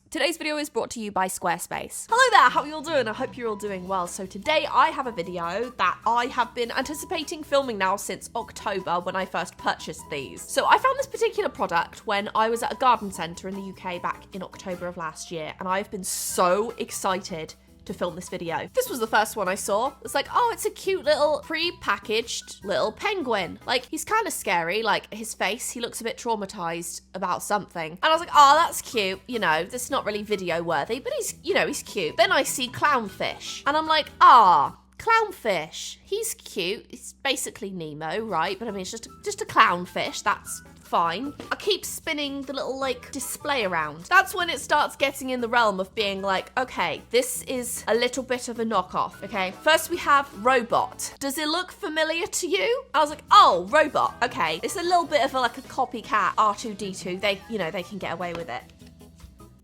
Today's video is brought to you by Squarespace. Hello there, how are you all doing? I hope you're all doing well. So today I have a video that I have been anticipating filming now since October when I first purchased these. So I found this particular product when I was at a garden centre in the UK back in October of last year, and I've been so excited to film this video. This was the first one I saw. It's like, oh, it's a cute little pre-packaged little penguin. Like, he's kind of scary, like his face, he looks a bit traumatized about something. And I was like, oh, that's cute. You know, that's not really video worthy, but he's, you know, he's cute. Then I see clownfish and I'm like, clownfish. He's cute. It's basically Nemo, right? But I mean, it's just a clownfish. That's fine. I keep spinning the little like display around. That's when it starts getting in the realm of being like, okay, this is a little bit of a knockoff, okay? First we have robot. Does it look familiar to you? I was like, oh, robot, okay. It's a little bit of like a copycat R2-D2. They, you know, they can get away with it.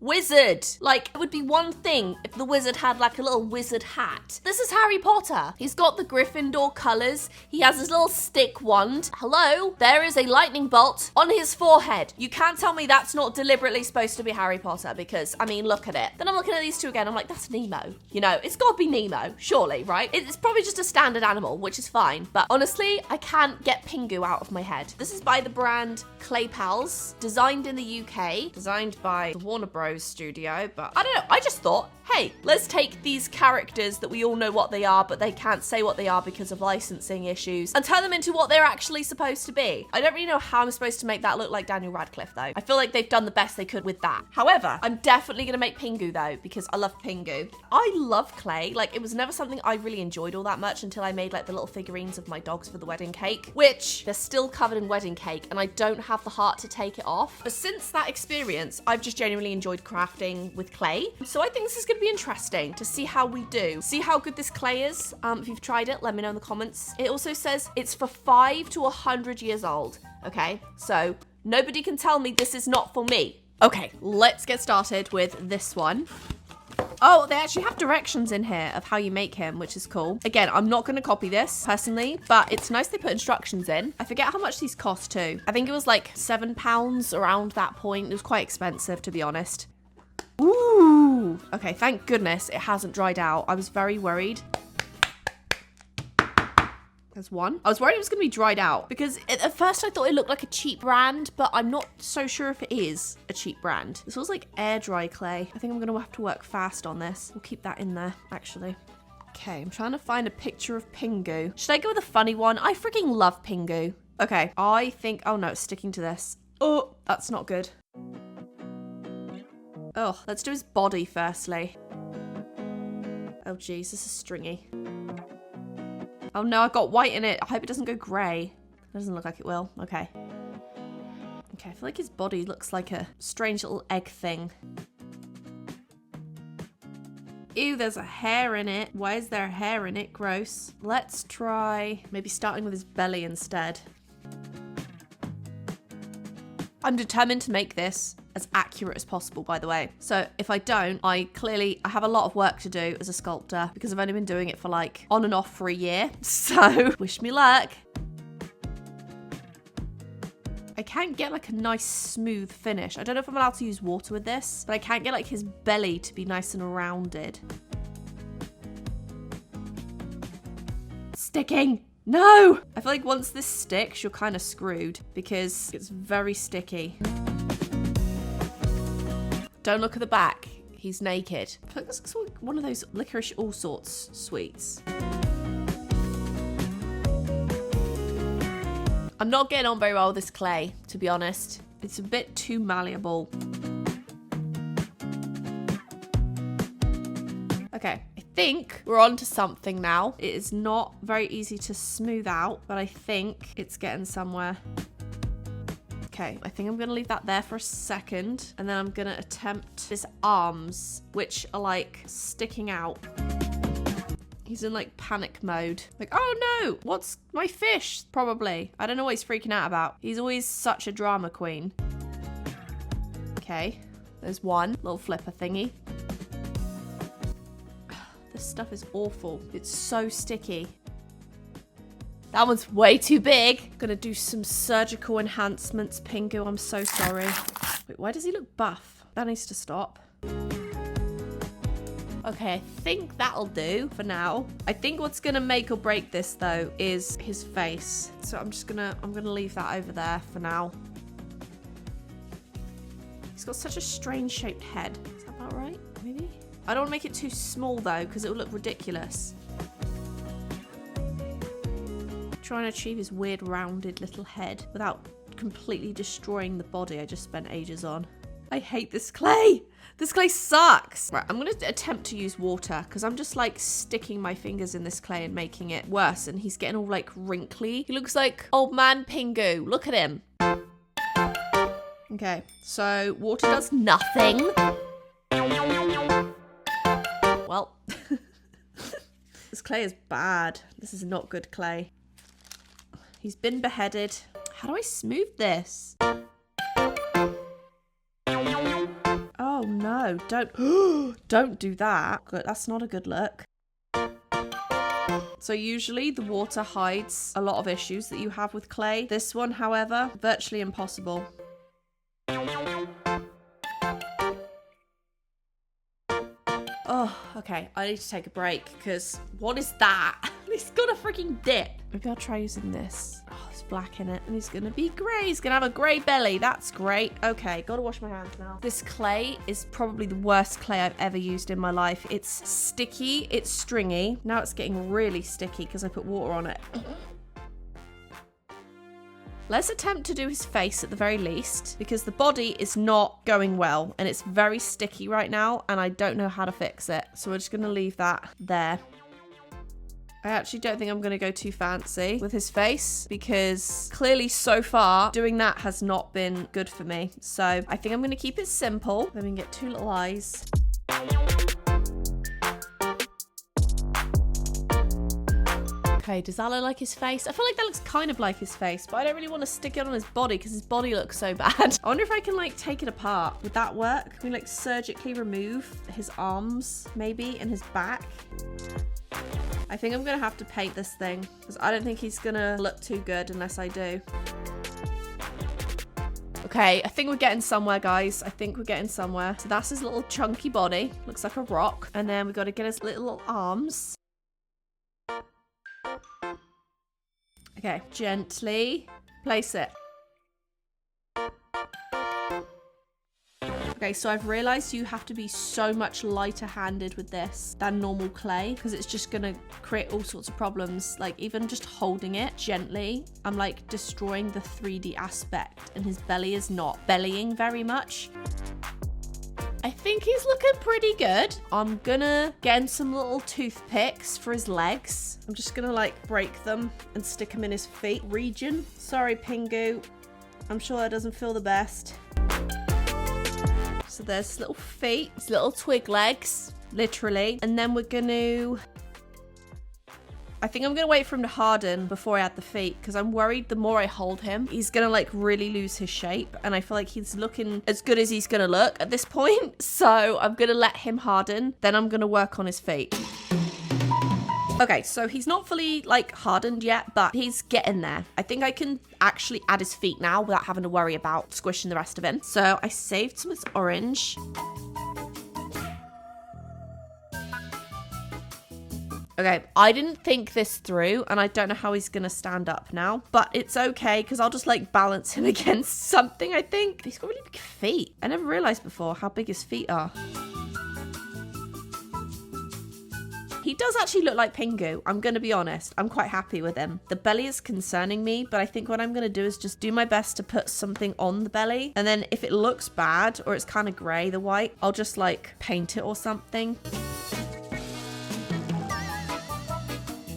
Wizard. Like, it would be one thing if the wizard had like a little wizard hat. This is Harry Potter. He's got the Gryffindor colors. He has his little stick wand. Hello? There is a lightning bolt on his forehead. You can't tell me that's not deliberately supposed to be Harry Potter because, I mean, look at it. Then I'm looking at these two again. I'm like, that's Nemo. You know, it's got to be Nemo, surely, right? It's probably just a standard animal, which is fine. But honestly, I can't get Pingu out of my head. This is by the brand Clay Pals, designed in the UK, designed by the Warner Bros. Studio, but I don't know, I just thought, hey, let's take these characters that we all know what they are, but they can't say what they are because of licensing issues, and turn them into what they're actually supposed to be. I don't really know how I'm supposed to make that look like Daniel Radcliffe, though. I feel like they've done the best they could with that. However, I'm definitely gonna make Pingu, though, because I love Pingu. I love clay. Like, it was never something I really enjoyed all that much until I made, like, the little figurines of my dogs for the wedding cake, which they're still covered in wedding cake, and I don't have the heart to take it off. But since that experience, I've just genuinely enjoyed crafting with clay. So I think this is gonna be interesting to see how we do. See how good this clay is. If you've tried it, let me know in the comments. It also says it's for 5 to 100 years old. Okay, so nobody can tell me this is not for me. Okay, let's get started with this one. Oh, they actually have directions in here of how you make him, which is cool. Again, I'm not going to copy this personally, but it's nice they put instructions in. I forget how much these cost too. I think it was like £7 around that point. It was quite expensive, to be honest. Ooh. Okay, thank goodness it hasn't dried out. I was very worried. There's one. I was worried it was going to be dried out because at first I thought it looked like a cheap brand, but I'm not so sure if it is a cheap brand. This was like air dry clay. I think I'm going to have to work fast on this. We'll keep that in there, actually. Okay, I'm trying to find a picture of Pingu. Should I go with a funny one? I freaking love Pingu. Okay, I think, oh no, it's sticking to this. Oh, that's not good. Oh, let's do his body firstly. Oh geez, this is stringy. Oh no, I've got white in it. I hope it doesn't go grey. It doesn't look like it will. Okay. Okay, I feel like his body looks like a strange little egg thing. Ew, there's a hair in it. Why is there a hair in it? Gross. Let's try maybe starting with his belly instead. I'm determined to make this as accurate as possible, by the way. So if I don't, I have a lot of work to do as a sculptor because I've only been doing it for like on and off for a year. So wish me luck. I can't get like a nice smooth finish. I don't know if I'm allowed to use water with this, but I can't get like his belly to be nice and rounded. Sticking. No! I feel like once this sticks, you're kind of screwed because it's very sticky. Don't look at the back. He's naked. I feel like this looks like one of those licorice all sorts sweets. I'm not getting on very well with this clay, to be honest. It's a bit too malleable. Okay, I think we're on to something now. It is not very easy to smooth out, but I think it's getting somewhere. Okay, I think I'm gonna leave that there for a second, and then I'm gonna attempt his arms, which are like sticking out. He's in like panic mode. Like, oh no, what's my fish? Probably. I don't know what he's freaking out about. He's always such a drama queen. Okay, there's one little flipper thingy. This stuff is awful. It's so sticky. That one's way too big. Gonna do some surgical enhancements, Pingu. I'm so sorry. Wait, why does he look buff? That needs to stop. Okay, I think that'll do for now. I think what's gonna make or break this though is his face. So I'm gonna leave that over there for now. He's got such a strange shaped head. Is that about right? Maybe? I don't want to make it too small though, because it will look ridiculous. Trying to achieve his weird rounded little head without completely destroying the body I just spent ages on. I hate this clay. This clay sucks. Right, I'm going to attempt to use water because I'm just like sticking my fingers in this clay and making it worse. And he's getting all like wrinkly. He looks like old man Pingu. Look at him. Okay, so water does nothing. Well, this clay is bad. This is not good clay. He's been beheaded. How do I smooth this? Oh no, don't do that. That's not a good look. So usually the water hides a lot of issues that you have with clay. This one, however, virtually impossible. Oh, okay. I need to take a break because what is that? He's got a freaking dip. Maybe I'll try using this. Oh, there's black in it and he's gonna be grey. He's gonna have a grey belly. That's great. Okay, gotta wash my hands now. This clay is probably the worst clay I've ever used in my life. It's sticky, it's stringy. Now it's getting really sticky because I put water on it. Let's attempt to do his face at the very least because the body is not going well and it's very sticky right now and I don't know how to fix it. So we're just gonna leave that there. I actually don't think I'm going to go too fancy with his face because clearly so far doing that has not been good for me. So I think I'm going to keep it simple. Then we can get two little eyes. Okay, does that look like his face? I feel like that looks kind of like his face, but I don't really want to stick it on his body because his body looks so bad. I wonder if I can like take it apart. Would that work? Can we like surgically remove his arms maybe and his back? I think I'm going to have to paint this thing because I don't think he's going to look too good unless I do. Okay, I think we're getting somewhere, guys. I think we're getting somewhere. So that's his little chunky body. Looks like a rock. And then we've got to get his little arms. Okay, gently place it. Okay, so I've realized you have to be so much lighter handed with this than normal clay because it's just gonna create all sorts of problems. Like even just holding it gently, I'm like destroying the 3D aspect and his belly is not bellying very much. I think he's looking pretty good. I'm gonna get him some little toothpicks for his legs. I'm just gonna like break them and stick them in his feet region. Sorry, Pingu. I'm sure that doesn't feel the best. So there's his little feet, his little twig legs, literally. And then we're gonna... I think I'm gonna wait for him to harden before I add the feet because I'm worried the more I hold him, he's gonna like really lose his shape. And I feel like he's looking as good as he's gonna look at this point. So I'm gonna let him harden. Then I'm gonna work on his feet. Okay, so he's not fully like hardened yet, but he's getting there. I think I can actually add his feet now without having to worry about squishing the rest of him. So I saved some of this orange. Okay, I didn't think this through and I don't know how he's gonna stand up now, but it's okay because I'll just like balance him against something, I think. He's got really big feet. I never realized before how big his feet are. He does actually look like Pingu. I'm going to be honest. I'm quite happy with him. The belly is concerning me, but I think what I'm going to do is just do my best to put something on the belly. And then if it looks bad or it's kind of grey, the white, I'll just like paint it or something.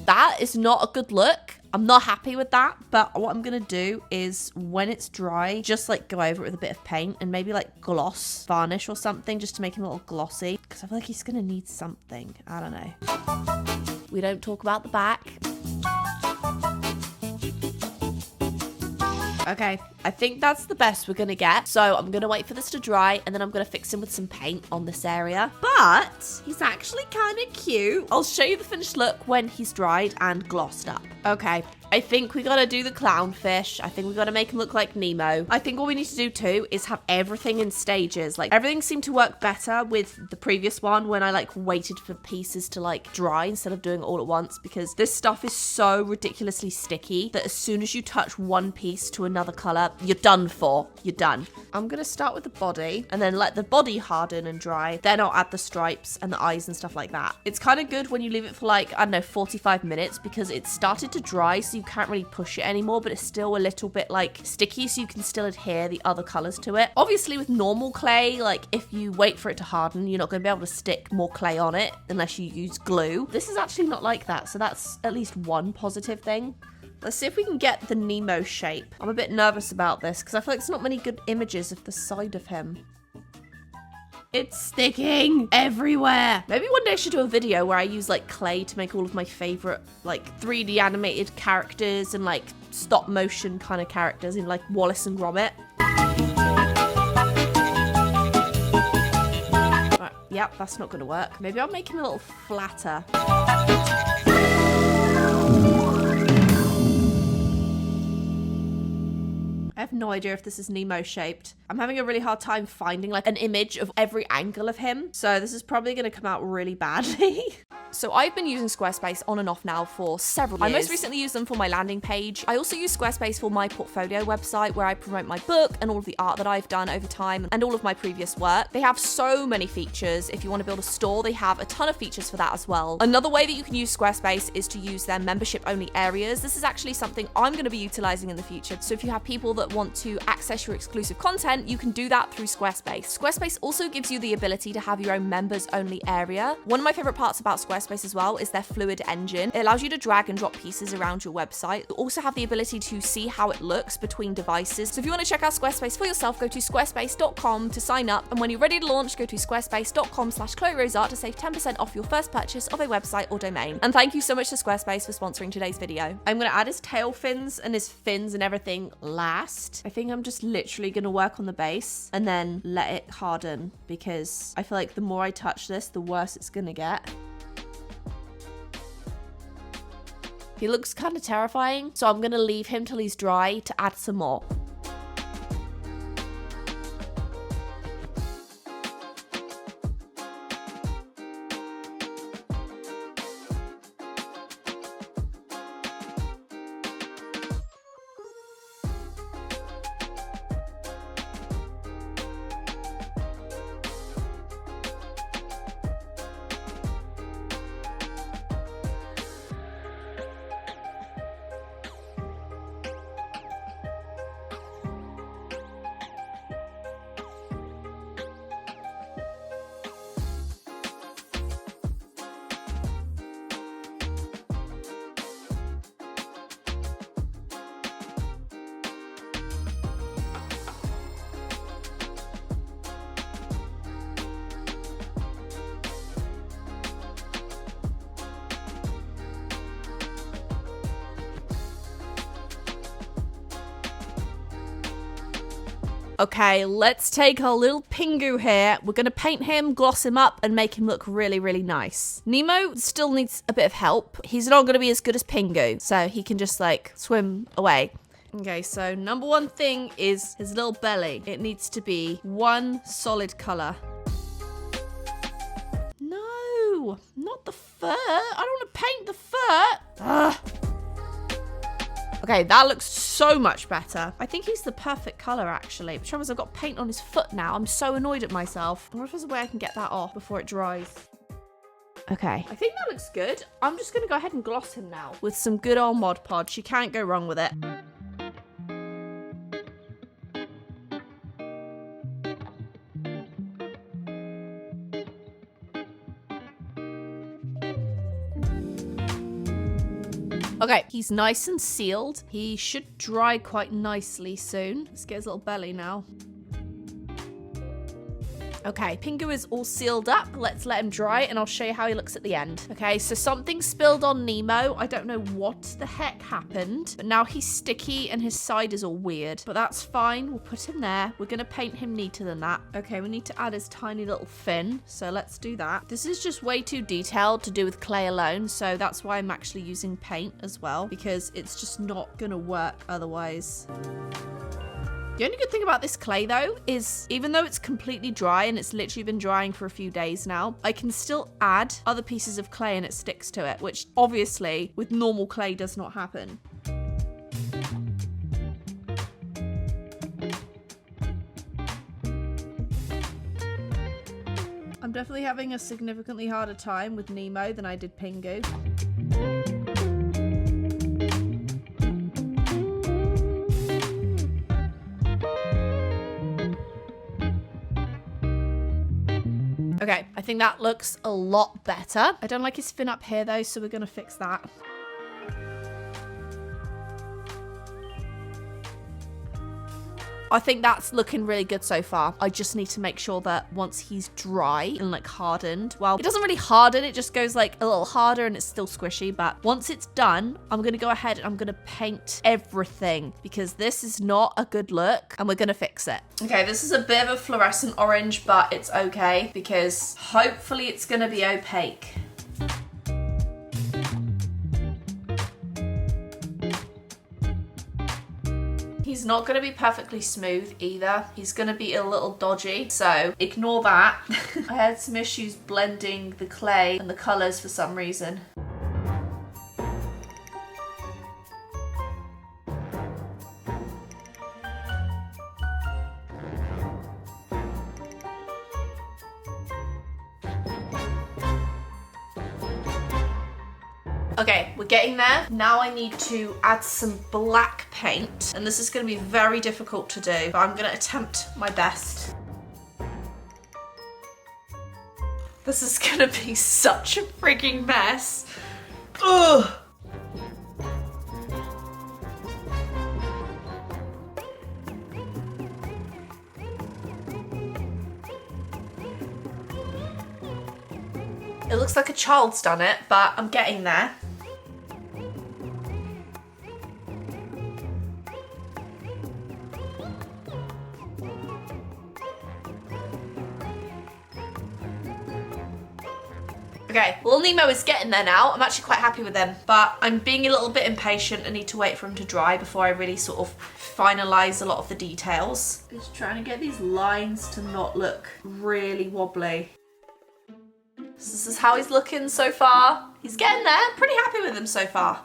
That is not a good look. I'm not happy with that, but what I'm gonna do is when it's dry, just like go over it with a bit of paint and maybe like gloss varnish or something just to make him a little glossy because I feel like he's gonna need something. I don't know. We don't talk about the back. Okay, I think that's the best we're gonna get. So I'm gonna wait for this to dry and then I'm gonna fix him with some paint on this area. But he's actually kind of cute. I'll show you the finished look when he's dried and glossed up. Okay, I think we gotta do the clownfish. I think we gotta make him look like Nemo. I think what we need to do too is have everything in stages. Like everything seemed to work better with the previous one when I like waited for pieces to like dry instead of doing it all at once, because this stuff is so ridiculously sticky that as soon as you touch one piece to another color, you're done for. You're done. I'm gonna start with the body and then let the body harden and dry. Then I'll add the stripes and the eyes and stuff like that. It's kind of good when you leave it for like, I don't know, 45 minutes because it's started to dry, so you can't really push it anymore, but it's still a little bit like sticky, so you can still adhere the other colors to it. Obviously with normal clay, like if you wait for it to harden, you're not going to be able to stick more clay on it unless you use glue. This is actually not like that, so that's at least one positive thing. Let's see if we can get the Nemo shape. I'm a bit nervous about this because I feel like there's not many good images of the side of him. It's sticking everywhere. Maybe one day I should do a video where I use like clay to make all of my favorite like 3D animated characters and like stop motion kind of characters in like Wallace and Gromit. Right, yep, that's not gonna work. Maybe I'll make him a little flatter. I have no idea if this is Nemo shaped. I'm having a really hard time finding like an image of every angle of him. So this is probably going to come out really badly. So I've been using Squarespace on and off now for several years. I most recently used them for my landing page. I also use Squarespace for my portfolio website where I promote my book and all of the art that I've done over time and all of my previous work. They have so many features. If you want to build a store, they have a ton of features for that as well. Another way that you can use Squarespace is to use their membership only areas. This is actually something I'm going to be utilizing in the future. So if you have people that want to access your exclusive content, you can do that through Squarespace. Squarespace also gives you the ability to have your own members only area. One of my favorite parts about Squarespace as well is their fluid engine. It allows you to drag and drop pieces around your website. You also have the ability to see how it looks between devices. So if you want to check out Squarespace for yourself, go to squarespace.com to sign up. And when you're ready to launch, go to squarespace.com/CHLOEROSEART to save 10% off your first purchase of a website or domain. And thank you so much to Squarespace for sponsoring today's video. I'm going to add his tail fins and his fins and everything last. I think I'm just literally going to work on the base and then let it harden because I feel like the more I touch this, the worse it's going to get. He looks kind of terrifying, so I'm going to leave him till he's dry to add some more. Okay, let's take our little Pingu here. We're going to paint him, gloss him up, and make him look really, really nice. Nemo still needs a bit of help. He's not going to be as good as Pingu, so he can just, like, swim away. Okay, so number one thing is his little belly. It needs to be one solid color. No, not the fur. I don't want to paint the fur. Ugh. Okay, that looks so much better. I think he's the perfect color, actually. The trouble is I've got paint on his foot now. I'm so annoyed at myself. I wonder if there's a way I can get that off before it dries. Okay, I think that looks good. I'm just gonna go ahead and gloss him now with some good old Mod Podge. You can't go wrong with it. Okay, he's nice and sealed. He should dry quite nicely soon. Let's get his little belly now. Okay, Pingu is all sealed up. Let's let him dry and I'll show you how he looks at the end. Okay, so something spilled on Nemo. I don't know what the heck happened, but now he's sticky and his side is all weird. But that's fine. We'll put him there. We're going to paint him neater than that. Okay, we need to add his tiny little fin. So let's do that. This is just way too detailed to do with clay alone. So that's why I'm actually using paint as well, because it's just not going to work otherwise. The only good thing about this clay though is even though it's completely dry and it's literally been drying for a few days now, I can still add other pieces of clay and it sticks to it, which obviously with normal clay does not happen. I'm definitely having a significantly harder time with Nemo than I did Pingu. Okay, I think that looks a lot better. I don't like his fin up here though, so we're gonna fix that. I think that's looking really good so far. I just need to make sure that once he's dry and like hardened, well, it doesn't really harden, it just goes like a little harder and it's still squishy. But once it's done, I'm gonna go ahead and I'm gonna paint everything because this is not a good look and we're gonna fix it. Okay, this is a bit of a fluorescent orange, but it's okay because hopefully it's gonna be opaque. He's not going to be perfectly smooth either. He's going to be a little dodgy, so ignore that. I had some issues blending the clay and the colours for some reason. Okay, we're getting there. Now I need to add some black paint, and this is going to be very difficult to do, but I'm going to attempt my best. This is going to be such a freaking mess. Ugh. It looks like a child's done it, but I'm getting there. Okay, little Nemo is getting there now. I'm actually quite happy with him, but I'm being a little bit impatient. I need to wait for him to dry before I really sort of finalize a lot of the details. Just trying to get these lines to not look really wobbly. So this is how he's looking so far. He's getting there. Pretty happy with him so far.